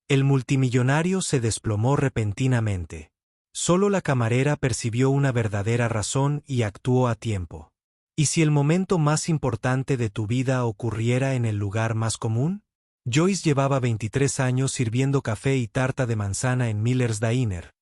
El multimillonario se desplomó repentinamente. Solo la camarera percibió una verdadera razón y actuó a tiempo. ¿Y si el momento más importante de tu vida ocurriera en el lugar más común? Joyce llevaba 23 años sirviendo café y tarta de manzana en Miller's Diner,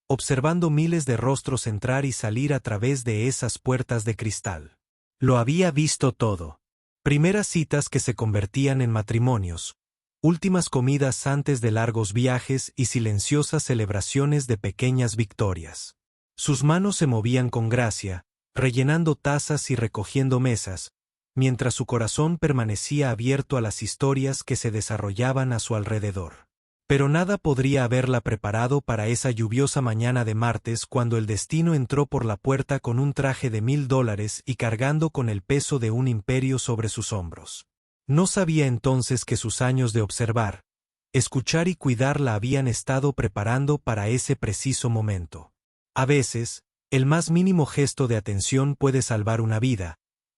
observando miles de rostros entrar y salir a través de esas puertas de cristal. Lo había visto todo. Primeras citas que se convertían en matrimonios, últimas comidas antes de largos viajes y silenciosas celebraciones de pequeñas victorias. Sus manos se movían con gracia, rellenando tazas y recogiendo mesas, mientras su corazón permanecía abierto a las historias que se desarrollaban a su alrededor. Pero nada podría haberla preparado para esa lluviosa mañana de martes cuando el destino entró por la puerta con un traje de $1000 y cargando con el peso de un imperio sobre sus hombros. No sabía entonces que sus años de observar, escuchar y cuidar la habían estado preparando para ese preciso momento. A veces, el más mínimo gesto de atención puede salvar una vida,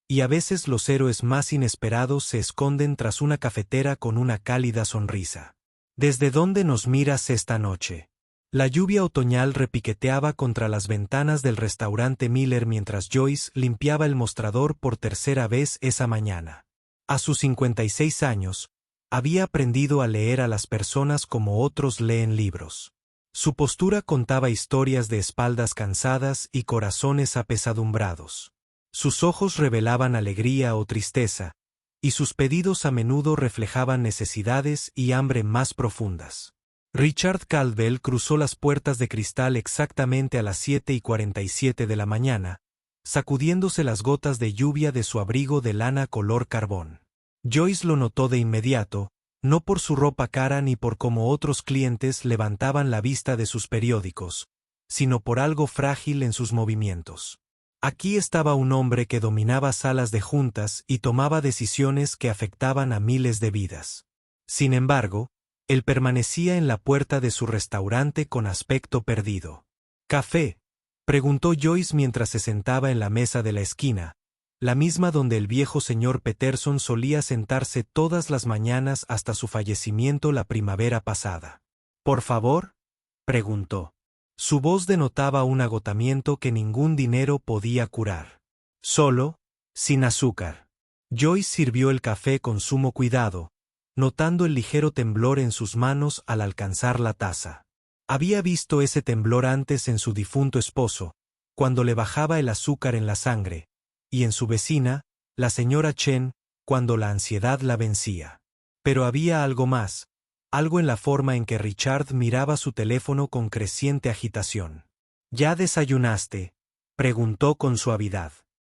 y a veces los héroes más inesperados se esconden tras una cafetera con una cálida sonrisa. ¿Desde dónde nos miras esta noche? La lluvia otoñal repiqueteaba contra las ventanas del restaurante Miller mientras Joyce limpiaba el mostrador por tercera vez esa mañana. A sus 56 años, había aprendido a leer a las personas como otros leen libros. Su postura contaba historias de espaldas cansadas y corazones apesadumbrados. Sus ojos revelaban alegría o tristeza, y sus pedidos a menudo reflejaban necesidades y hambre más profundas. Richard Caldwell cruzó las puertas de cristal exactamente a las 7:47 de la mañana, sacudiéndose las gotas de lluvia de su abrigo de lana color carbón. Joyce lo notó de inmediato, no por su ropa cara ni por cómo otros clientes levantaban la vista de sus periódicos, sino por algo frágil en sus movimientos. Aquí estaba un hombre que dominaba salas de juntas y tomaba decisiones que afectaban a miles de vidas. Sin embargo, él permanecía en la puerta de su restaurante con aspecto perdido. ¿Café?, preguntó Joyce mientras se sentaba en la mesa de la esquina, la misma donde el viejo señor Peterson solía sentarse todas las mañanas hasta su fallecimiento la primavera pasada. «¿Por favor?», preguntó. Su voz denotaba un agotamiento que ningún dinero podía curar. «Solo, sin azúcar». Joyce sirvió el café con sumo cuidado, notando el ligero temblor en sus manos al alcanzar la taza. Había visto ese temblor antes en su difunto esposo, cuando le bajaba el azúcar en la sangre, y en su vecina, la señora Chen, cuando la ansiedad la vencía. Pero había algo más, algo en la forma en que Richard miraba su teléfono con creciente agitación. «¿Ya desayunaste?», preguntó con suavidad.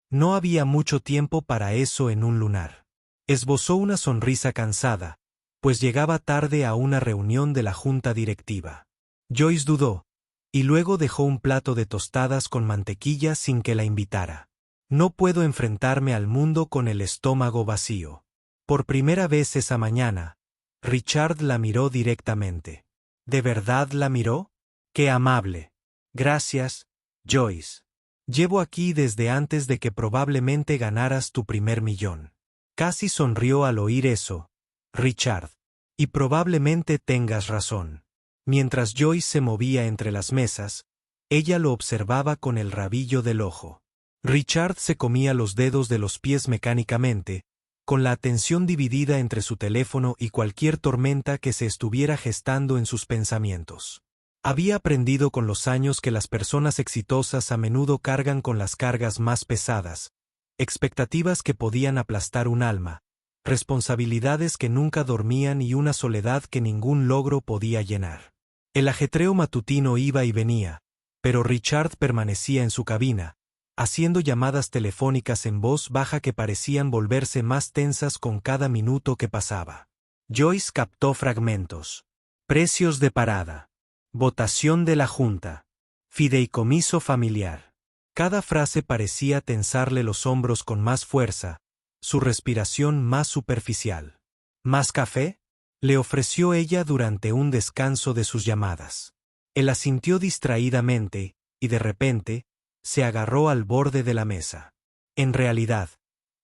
No había mucho tiempo para eso en un lunar. Esbozó una sonrisa cansada, pues llegaba tarde a una reunión de la junta directiva. Joyce dudó, y luego dejó un plato de tostadas con mantequilla sin que la invitara. «No puedo enfrentarme al mundo con el estómago vacío». Por primera vez esa mañana, Richard la miró directamente. ¿De verdad la miró? ¡Qué amable! «Gracias, Joyce. Llevo aquí desde antes de que probablemente ganaras tu primer millón». Casi sonrió al oír eso, Richard. «Y probablemente tengas razón». Mientras Joyce se movía entre las mesas, ella lo observaba con el rabillo del ojo. Richard se comía los dedos de los pies mecánicamente, con la atención dividida entre su teléfono y cualquier tormenta que se estuviera gestando en sus pensamientos. Había aprendido con los años que las personas exitosas a menudo cargan con las cargas más pesadas, expectativas que podían aplastar un alma, responsabilidades que nunca dormían y una soledad que ningún logro podía llenar. El ajetreo matutino iba y venía, pero Richard permanecía en su cabina, haciendo llamadas telefónicas en voz baja que parecían volverse más tensas con cada minuto que pasaba. Joyce captó fragmentos. Precios de parada. Votación de la Junta. Fideicomiso familiar. Cada frase parecía tensarle los hombros con más fuerza, su respiración más superficial. «¿Más café?», le ofreció ella durante un descanso de sus llamadas. Él asintió distraídamente, y de repente, se agarró al borde de la mesa. «En realidad,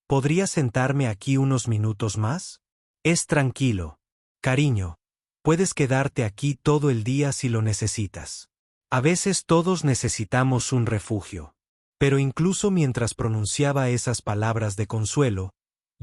¿podría sentarme aquí unos minutos más? Es tranquilo, cariño. Puedes quedarte aquí todo el día si lo necesitas. A veces todos necesitamos un refugio. Pero incluso mientras pronunciaba esas palabras de consuelo,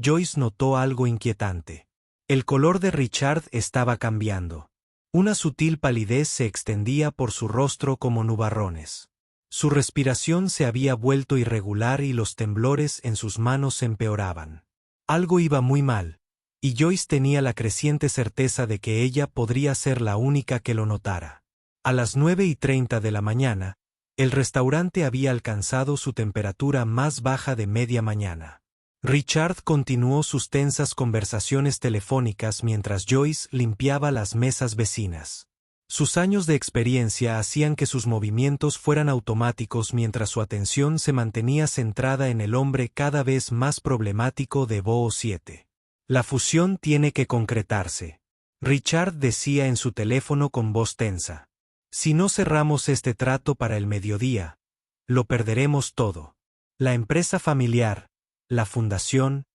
Joyce notó algo inquietante. El color de Richard estaba cambiando. Una sutil palidez se extendía por su rostro como nubarrones. Su respiración se había vuelto irregular y los temblores en sus manos empeoraban. Algo iba muy mal, y Joyce tenía la creciente certeza de que ella podría ser la única que lo notara. A las 9:30 de la mañana, el restaurante había alcanzado su temperatura más baja de media mañana. Richard continuó sus tensas conversaciones telefónicas mientras Joyce limpiaba las mesas vecinas. Sus años de experiencia hacían que sus movimientos fueran automáticos mientras su atención se mantenía centrada en el hombre cada vez más problemático de Boo 7. La fusión tiene que concretarse. Richard decía en su teléfono con voz tensa. Si no cerramos este trato para el mediodía, lo perderemos todo. La empresa familiar, la fundación,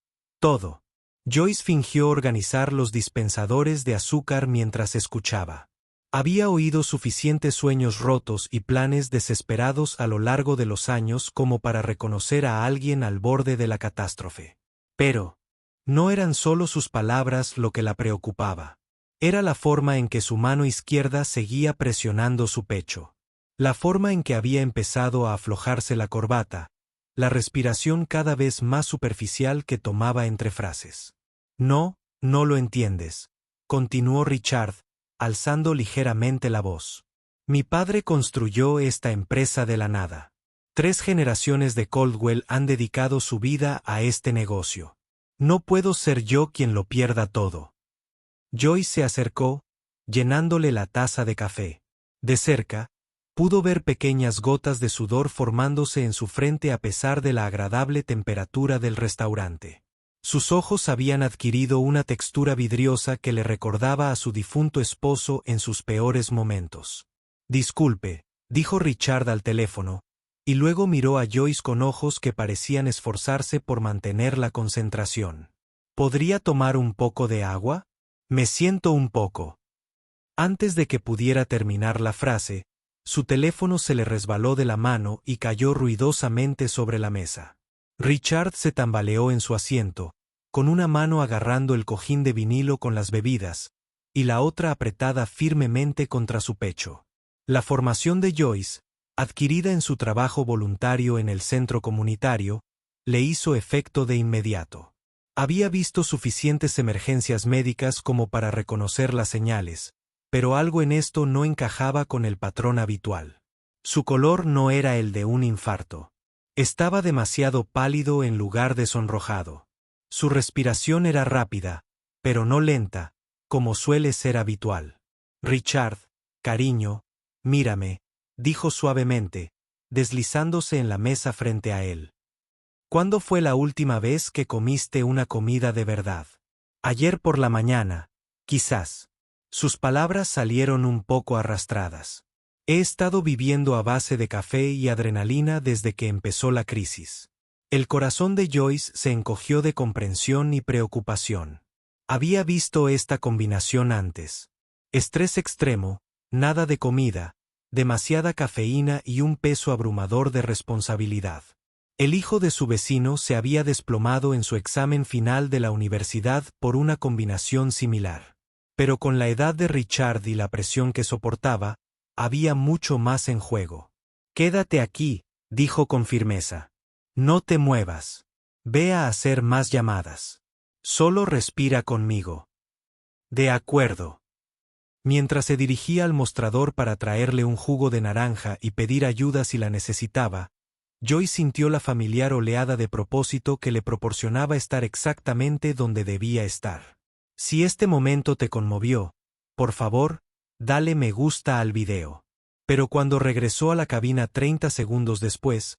todo. Joyce fingió organizar los dispensadores de azúcar mientras escuchaba. Había oído suficientes sueños rotos y planes desesperados a lo largo de los años como para reconocer a alguien al borde de la catástrofe. Pero no eran solo sus palabras lo que la preocupaba. Era la forma en que su mano izquierda seguía presionando su pecho. La forma en que había empezado a aflojarse la corbata, la respiración cada vez más superficial que tomaba entre frases. No, no lo entiendes, continuó Richard, alzando ligeramente la voz. Mi padre construyó esta empresa de la nada. 3 generaciones de Coldwell han dedicado su vida a este negocio. No puedo ser yo quien lo pierda todo. Joyce se acercó, llenándole la taza de café. De cerca, pudo ver pequeñas gotas de sudor formándose en su frente a pesar de la agradable temperatura del restaurante. Sus ojos habían adquirido una textura vidriosa que le recordaba a su difunto esposo en sus peores momentos. Disculpe, dijo Richard al teléfono, y luego miró a Joyce con ojos que parecían esforzarse por mantener la concentración. ¿Podría tomar un poco de agua? Me siento un poco. Antes de que pudiera terminar la frase, su teléfono se le resbaló de la mano y cayó ruidosamente sobre la mesa. Richard se tambaleó en su asiento, con una mano agarrando el cojín de vinilo con las bebidas, y la otra apretada firmemente contra su pecho. La formación de Joyce, adquirida en su trabajo voluntario en el centro comunitario, le hizo efecto de inmediato. Había visto suficientes emergencias médicas como para reconocer las señales, pero algo en esto no encajaba con el patrón habitual. Su color no era el de un infarto. Estaba demasiado pálido en lugar de sonrojado. Su respiración era rápida, pero no lenta, como suele ser habitual. Richard, cariño, mírame, dijo suavemente, deslizándose en la mesa frente a él. ¿Cuándo fue la última vez que comiste una comida de verdad? Ayer por la mañana, quizás. Sus palabras salieron un poco arrastradas. He estado viviendo a base de café y adrenalina desde que empezó la crisis. El corazón de Joyce se encogió de comprensión y preocupación. Había visto esta combinación antes. Estrés extremo, nada de comida, demasiada cafeína y un peso abrumador de responsabilidad. El hijo de su vecino se había desplomado en su examen final de la universidad por una combinación similar. Pero con la edad de Richard y la presión que soportaba, había mucho más en juego. Quédate aquí, dijo con firmeza. No te muevas. Ve a hacer más llamadas. Solo respira conmigo. De acuerdo. Mientras se dirigía al mostrador para traerle un jugo de naranja y pedir ayuda si la necesitaba, Joyce sintió la familiar oleada de propósito que le proporcionaba estar exactamente donde debía estar. Si este momento te conmovió, por favor, dale me gusta al video. Pero cuando regresó a la cabina 30 segundos después,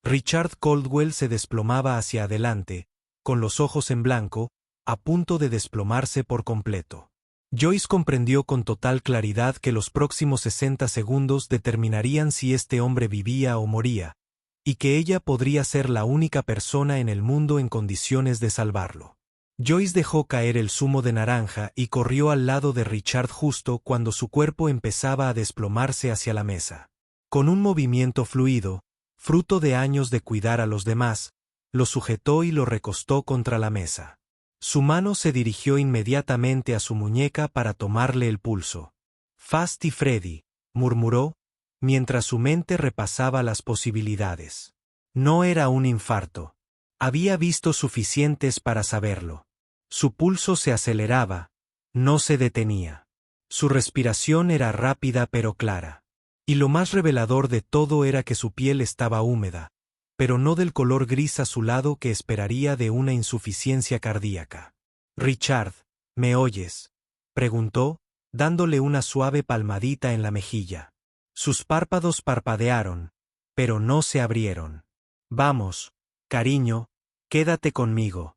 Richard Coldwell se desplomaba hacia adelante, con los ojos en blanco, a punto de desplomarse por completo. Joyce comprendió con total claridad que los próximos 60 segundos determinarían si este hombre vivía o moría, y que ella podría ser la única persona en el mundo en condiciones de salvarlo. Joyce dejó caer el zumo de naranja y corrió al lado de Richard justo cuando su cuerpo empezaba a desplomarse hacia la mesa. Con un movimiento fluido, fruto de años de cuidar a los demás, lo sujetó y lo recostó contra la mesa. Su mano se dirigió inmediatamente a su muñeca para tomarle el pulso. Fast y Freddy, murmuró, mientras su mente repasaba las posibilidades. No era un infarto. Había visto suficientes para saberlo. Su pulso se aceleraba, no se detenía. Su respiración era rápida pero clara. Y lo más revelador de todo era que su piel estaba húmeda, pero no del color gris azulado que esperaría de una insuficiencia cardíaca. «Richard, ¿me oyes?», preguntó, dándole una suave palmadita en la mejilla. Sus párpados parpadearon, pero no se abrieron. «Vamos, cariño, quédate conmigo».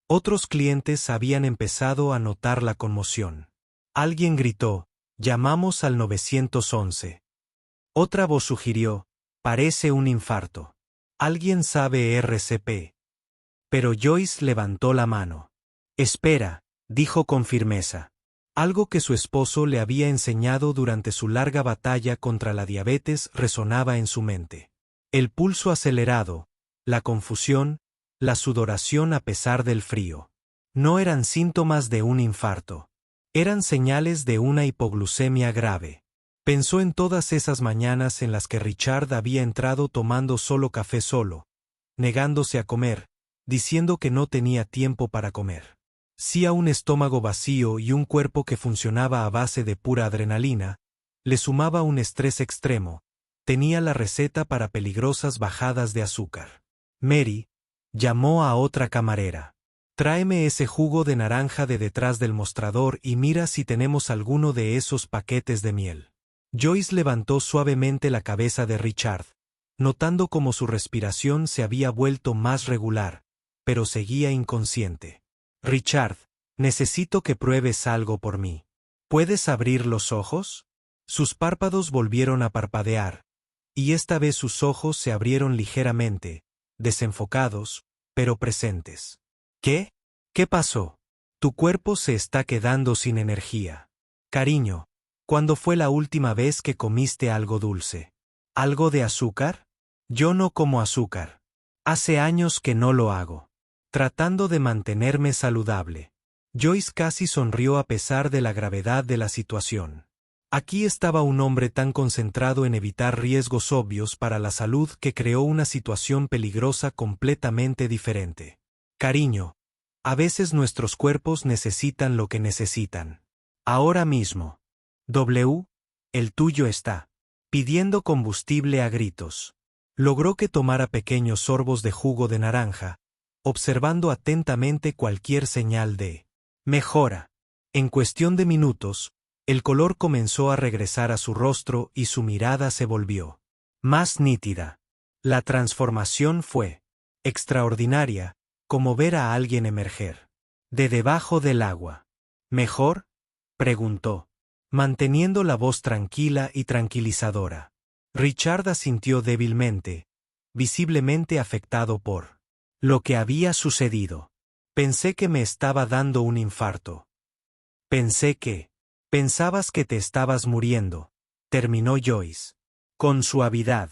Otros clientes habían empezado a notar la conmoción. Alguien gritó, «Llamamos al 911». Otra voz sugirió, «Parece un infarto». «¿Alguien sabe RCP?» Pero Joyce levantó la mano. «Espera», dijo con firmeza. Algo que su esposo le había enseñado durante su larga batalla contra la diabetes resonaba en su mente. El pulso acelerado, la confusión, la sudoración a pesar del frío. No eran síntomas de un infarto. Eran señales de una hipoglucemia grave. Pensó en todas esas mañanas en las que Richard había entrado tomando solo café solo, negándose a comer, diciendo que no tenía tiempo para comer. Si a un estómago vacío y un cuerpo que funcionaba a base de pura adrenalina, le sumaba un estrés extremo, tenía la receta para peligrosas bajadas de azúcar. Mary llamó a otra camarera. «Tráeme ese jugo de naranja de detrás del mostrador y mira si tenemos alguno de esos paquetes de miel». Joyce levantó suavemente la cabeza de Richard, notando cómo su respiración se había vuelto más regular, pero seguía inconsciente. «Richard, necesito que pruebes algo por mí. ¿Puedes abrir los ojos?» Sus párpados volvieron a parpadear, y esta vez sus ojos se abrieron ligeramente, desenfocados, pero presentes. «¿Qué? ¿Qué pasó? Tu cuerpo se está quedando sin energía. Cariño, ¿cuándo fue la última vez que comiste algo dulce? ¿Algo de azúcar?» «Yo no como azúcar. Hace años que no lo hago. Tratando de mantenerme saludable». Joyce casi sonrió a pesar de la gravedad de la situación. Aquí estaba un hombre tan concentrado en evitar riesgos obvios para la salud que creó una situación peligrosa completamente diferente. «Cariño, a veces nuestros cuerpos necesitan lo que necesitan. Ahora mismo. El tuyo está pidiendo combustible a gritos». Logró que tomara pequeños sorbos de jugo de naranja, observando atentamente cualquier señal de mejora. En cuestión de minutos, el color comenzó a regresar a su rostro y su mirada se volvió más nítida. La transformación fue extraordinaria, como ver a alguien emerger de debajo del agua. «¿Mejor?», preguntó, manteniendo la voz tranquila y tranquilizadora. Richard asintió débilmente, visiblemente afectado por lo que había sucedido. «Pensé que me estaba dando un infarto. Pensé que... Pensabas que te estabas muriendo», terminó Joyce, con suavidad.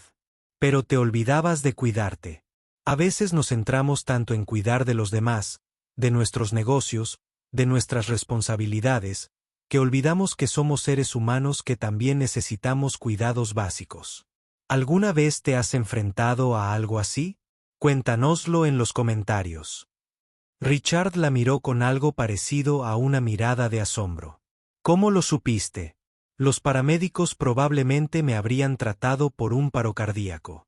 «Pero te olvidabas de cuidarte. A veces nos centramos tanto en cuidar de los demás, de nuestros negocios, de nuestras responsabilidades, que olvidamos que somos seres humanos que también necesitamos cuidados básicos». ¿Alguna vez te has enfrentado a algo así? Cuéntanoslo en los comentarios. Richard la miró con algo parecido a una mirada de asombro. «¿Cómo lo supiste? Los paramédicos probablemente me habrían tratado por un paro cardíaco».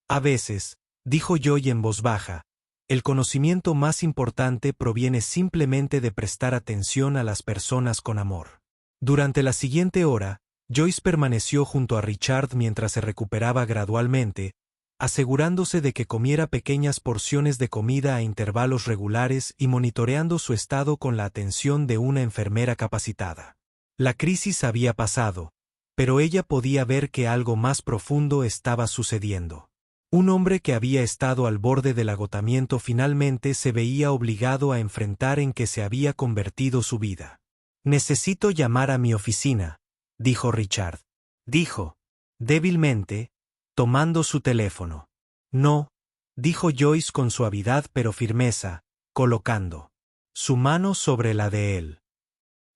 «A veces», dijo Joy en voz baja, «el conocimiento más importante proviene simplemente de prestar atención a las personas con amor». Durante la siguiente hora, Joyce permaneció junto a Richard mientras se recuperaba gradualmente, asegurándose de que comiera pequeñas porciones de comida a intervalos regulares y monitoreando su estado con la atención de una enfermera capacitada. La crisis había pasado, pero ella podía ver que algo más profundo estaba sucediendo. Un hombre que había estado al borde del agotamiento finalmente se veía obligado a enfrentar en qué se había convertido su vida. «Necesito llamar a mi oficina», dijo Richard. Dijo, débilmente, tomando su teléfono. «No», dijo Joyce con suavidad pero firmeza, colocando su mano sobre la de él.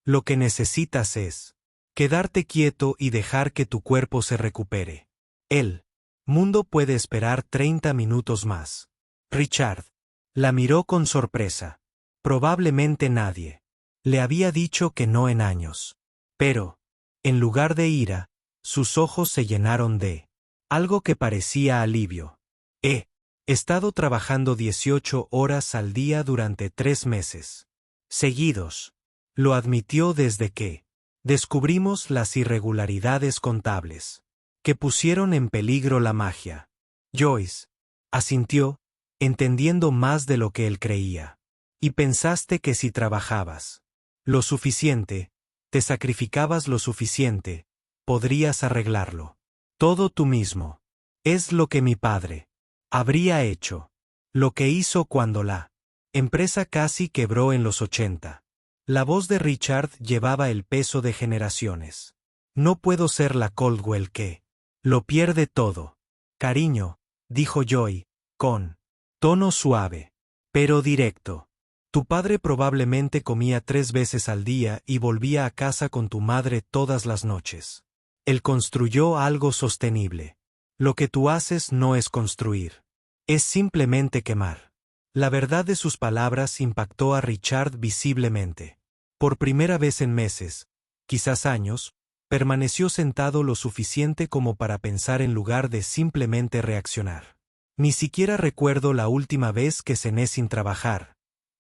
«Lo que necesitas es quedarte quieto y dejar que tu cuerpo se recupere. El mundo puede esperar 30 minutos más». Richard la miró con sorpresa. Probablemente nadie le había dicho que no en años. Pero, en lugar de ira, sus ojos se llenaron de algo que parecía alivio. He estado trabajando 18 horas al día durante 3 meses seguidos. Lo admitió desde que descubrimos las irregularidades contables que pusieron en peligro la magia. Joyce asintió, entendiendo más de lo que él creía. Y pensaste que si trabajabas lo suficiente, te sacrificabas lo suficiente, podrías arreglarlo. Todo tú mismo. Es lo que mi padre habría hecho. Lo que hizo cuando la empresa casi quebró en los 80. La voz de Richard llevaba el peso de generaciones. No puedo ser la Caldwell que lo pierde todo. Cariño, dijo Joy, con tono suave, pero directo. Tu padre probablemente comía 3 veces al día y volvía a casa con tu madre todas las noches. Él construyó algo sostenible. Lo que tú haces no es construir. Es simplemente quemar. La verdad de sus palabras impactó a Richard visiblemente. Por primera vez en meses, quizás años, permaneció sentado lo suficiente como para pensar en lugar de simplemente reaccionar. Ni siquiera recuerdo la última vez que cené sin trabajar,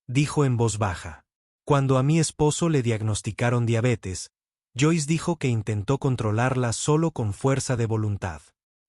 dijo en voz baja. Cuando a mi esposo le diagnosticaron diabetes, Joyce dijo que intentó controlarla solo con fuerza de voluntad.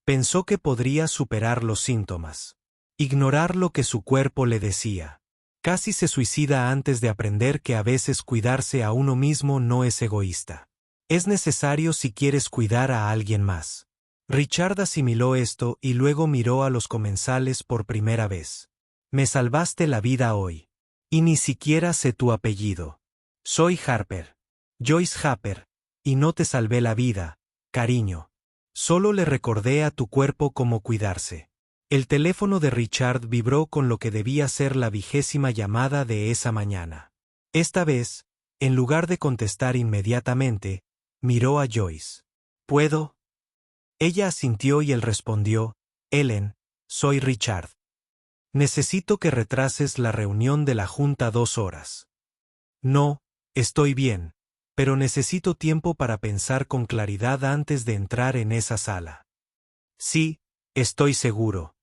Pensó que podría superar los síntomas. Ignorar lo que su cuerpo le decía. Casi se suicida antes de aprender que a veces cuidarse a uno mismo no es egoísta. Es necesario si quieres cuidar a alguien más. Richard asimiló esto y luego miró a los comensales por primera vez. Me salvaste la vida hoy. Y ni siquiera sé tu apellido. Soy Harper. Joyce Harper, y no te salvé la vida, cariño. Solo le recordé a tu cuerpo cómo cuidarse. El teléfono de Richard vibró con lo que debía ser la 20ª llamada de esa mañana. Esta vez, en lugar de contestar inmediatamente, miró a Joyce. ¿Puedo? Ella asintió y él respondió, Ellen, soy Richard. Necesito que retrases la reunión de la junta 2 horas. No, estoy bien, pero necesito tiempo para pensar con claridad antes de entrar en esa sala. Sí, estoy seguro.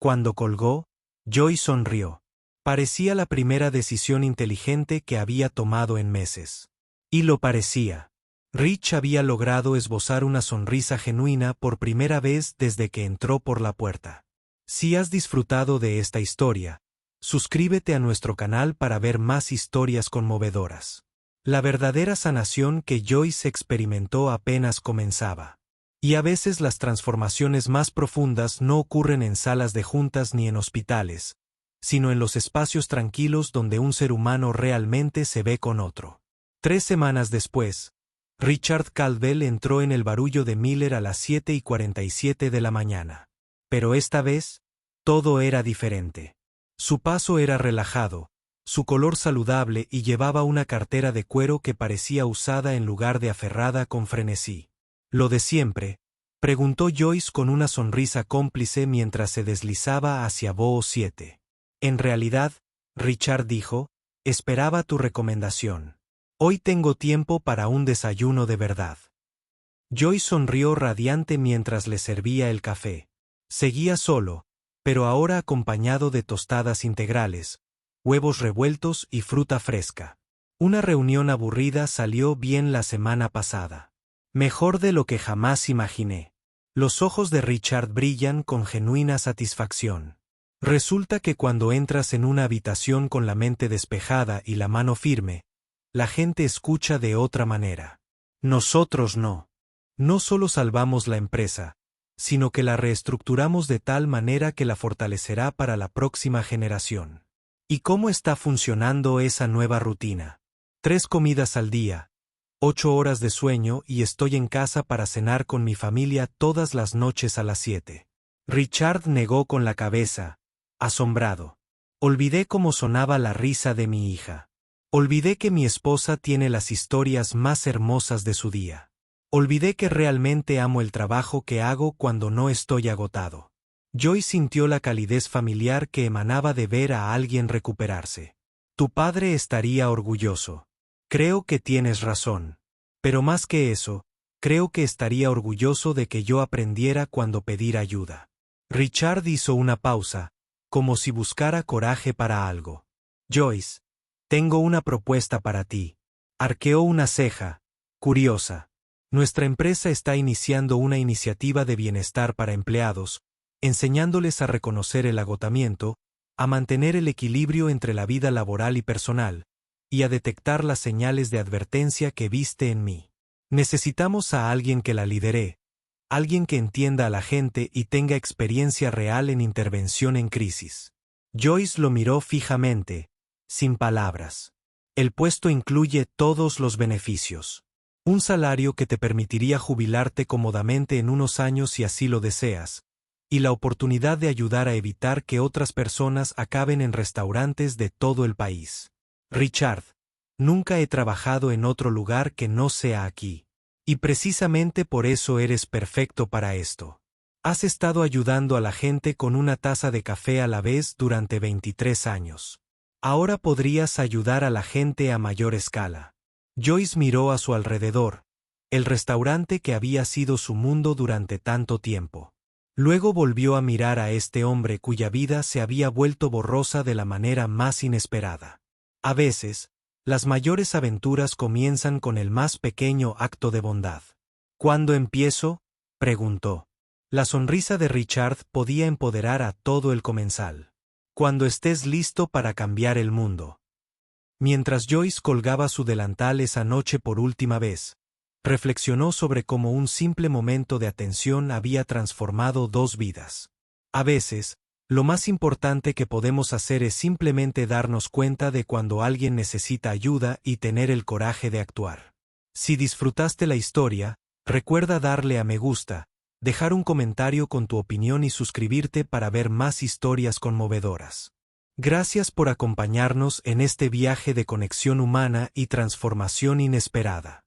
Cuando colgó, Joyce sonrió. Parecía la primera decisión inteligente que había tomado en meses. Y lo parecía. Rich había logrado esbozar una sonrisa genuina por primera vez desde que entró por la puerta. Si has disfrutado de esta historia, suscríbete a nuestro canal para ver más historias conmovedoras. La verdadera sanación que Joyce experimentó apenas comenzaba. Y a veces las transformaciones más profundas no ocurren en salas de juntas ni en hospitales, sino en los espacios tranquilos donde un ser humano realmente se ve con otro. 3 semanas después, Richard Caldwell entró en el barullo de Miller a las 7:47 de la mañana. Pero esta vez, todo era diferente. Su paso era relajado, su color saludable y llevaba una cartera de cuero que parecía usada en lugar de aferrada con frenesí. ¿Lo de siempre?, preguntó Joyce con una sonrisa cómplice mientras se deslizaba hacia Bow 7. En realidad, Richard dijo, esperaba tu recomendación. Hoy tengo tiempo para un desayuno de verdad. Joyce sonrió radiante mientras le servía el café. Seguía solo, pero ahora acompañado de tostadas integrales, huevos revueltos y fruta fresca. Una reunión aburrida salió bien la semana pasada. Mejor de lo que jamás imaginé. Los ojos de Richard brillan con genuina satisfacción. Resulta que cuando entras en una habitación con la mente despejada y la mano firme, la gente escucha de otra manera. Nosotros no. No solo salvamos la empresa, sino que la reestructuramos de tal manera que la fortalecerá para la próxima generación. ¿Y cómo está funcionando esa nueva rutina? 3 comidas al día, 8 horas de sueño y estoy en casa para cenar con mi familia todas las noches a las 7. Richard negó con la cabeza, asombrado. Olvidé cómo sonaba la risa de mi hija. Olvidé que mi esposa tiene las historias más hermosas de su día. Olvidé que realmente amo el trabajo que hago cuando no estoy agotado. Joy sintió la calidez familiar que emanaba de ver a alguien recuperarse. Tu padre estaría orgulloso. Creo que tienes razón. Pero más que eso, creo que estaría orgulloso de que yo aprendiera cuando pedir ayuda. Richard hizo una pausa, como si buscara coraje para algo. Joyce, tengo una propuesta para ti. Arqueó una ceja, curiosa. Nuestra empresa está iniciando una iniciativa de bienestar para empleados, enseñándoles a reconocer el agotamiento, a mantener el equilibrio entre la vida laboral y personal, y a detectar las señales de advertencia que viste en mí. Necesitamos a alguien que la lidere, alguien que entienda a la gente y tenga experiencia real en intervención en crisis. Joyce lo miró fijamente, sin palabras. El puesto incluye todos los beneficios. Un salario que te permitiría jubilarte cómodamente en unos años si así lo deseas, y la oportunidad de ayudar a evitar que otras personas acaben en restaurantes de todo el país. Richard, nunca he trabajado en otro lugar que no sea aquí. Y precisamente por eso eres perfecto para esto. Has estado ayudando a la gente con una taza de café a la vez durante 23 años. Ahora podrías ayudar a la gente a mayor escala. Joyce miró a su alrededor, el restaurante que había sido su mundo durante tanto tiempo. Luego volvió a mirar a este hombre cuya vida se había vuelto borrosa de la manera más inesperada. A veces, las mayores aventuras comienzan con el más pequeño acto de bondad. ¿Cuándo empiezo?, preguntó. La sonrisa de Richard podía empoderar a todo el comensal. Cuando estés listo para cambiar el mundo. Mientras Joyce colgaba su delantal esa noche por última vez, reflexionó sobre cómo un simple momento de atención había transformado 2 vidas. A veces, lo más importante que podemos hacer es simplemente darnos cuenta de cuando alguien necesita ayuda y tener el coraje de actuar. Si disfrutaste la historia, recuerda darle a me gusta, dejar un comentario con tu opinión y suscribirte para ver más historias conmovedoras. Gracias por acompañarnos en este viaje de conexión humana y transformación inesperada.